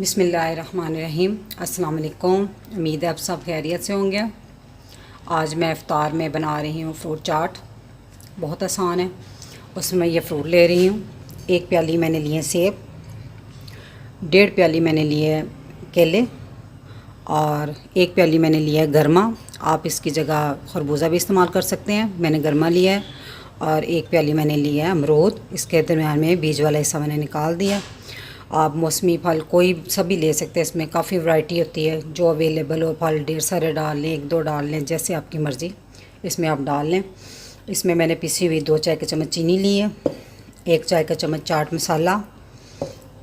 बिस्मिल्लाहिर्रहमानिर्रहीम। अस्सलाम वालेकुम। उम्मीद है आप सब खैरियत से होंगे। आज मैं इफ़्तार में बना रही हूँ फ्रूट चाट। बहुत आसान है। उसमें ये फ्रूट ले रही हूँ। 1 प्याली मैंने लिए सेब, 1.5 प्याली मैंने लिए केले और 1 प्याली मैंने लिया है गरमा। आप इसकी जगह खरबूजा भी इस्तेमाल कर सकते हैं, मैंने गरमा लिया है। और 1 प्याली मैंने लिया है अमरूद। इसके दरमियान में बीज वाला हिस्सा मैंने निकाल दिया। आप मौसमी फल कोई सभी ले सकते हैं, इसमें काफ़ी वैरायटी होती है। जो अवेलेबल हो फल ढेर सारे डाल लें, 1-2 डाल लें, जैसे आपकी मर्ज़ी इसमें आप डाल लें। इसमें मैंने पिसी हुई 2 चाय के चम्मच चीनी ली है, 1 चाय का चम्मच चाट मसाला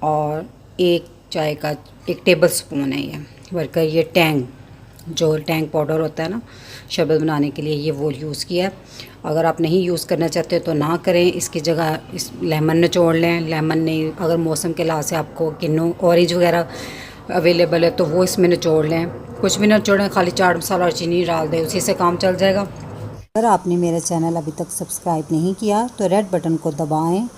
और 1 टेबल स्पून है ये वर्कर ये टैंग, जो टैंग पाउडर होता है ना शरबत बनाने के लिए, ये वो यूज़ किया है। अगर आप नहीं यूज़ करना चाहते तो ना करें। इसकी जगह इस लेमन निचोड़ लें। लेमन नहीं, अगर मौसम के लिहाज से आपको किन्नू ऑरेंज वगैरह अवेलेबल है तो वो इसमें निचोड़ लें। कुछ भी निचोड़ें, खाली चाट मसाला और चीनी डाल दें, उसी से काम चल जाएगा। अगर आपने मेरा चैनल अभी तक सब्सक्राइब नहीं किया तो रेड बटन को दबाएं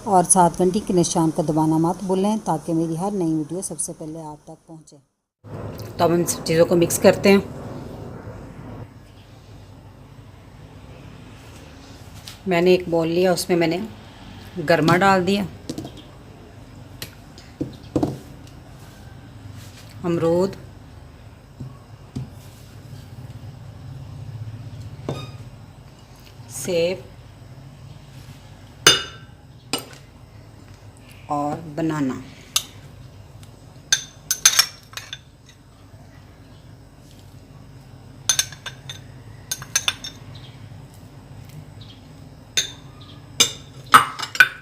और साथ घंटी के निशान को दबाना मत भूलें, ताकि मेरी हर नई वीडियो सबसे पहले आप तक पहुंचे। तो अब इन सब चीज़ों को मिक्स करते हैं। मैंने एक बाउल लिया, उसमें मैंने गरमा डाल दिया, अमरूद, सेब और बनाना।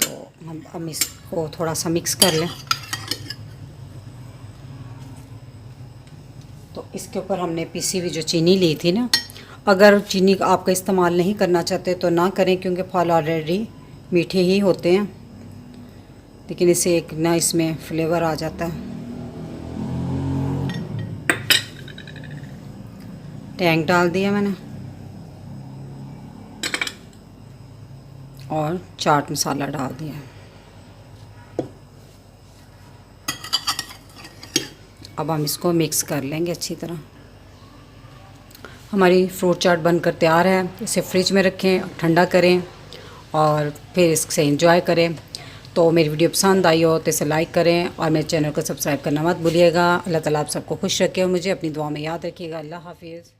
तो हम इसको थोड़ा सा मिक्स कर लें। तो इसके ऊपर हमने पिसी हुई जो चीनी ली थी ना, अगर चीनी का आपका इस्तेमाल नहीं करना चाहते तो ना करें, क्योंकि फल ऑलरेडी मीठे ही होते हैं, लेकिन इससे एक ना इसमें फ्लेवर आ जाता है। टैंग डाल दिया मैंने और चाट मसाला डाल दिया। अब हम इसको मिक्स कर लेंगे अच्छी तरह। हमारी फ्रूट चाट बनकर तैयार है। इसे फ्रिज में रखें, ठंडा करें और फिर इससे एंजॉय करें। तो मेरी वीडियो पसंद आई हो तो इसे लाइक करें और मेरे चैनल को सब्सक्राइब करना मत भूलिएगा। अल्लाह ताला आप सबको खुश रखे और मुझे अपनी दुआ में याद रखिएगा। अल्लाह हाफिज़।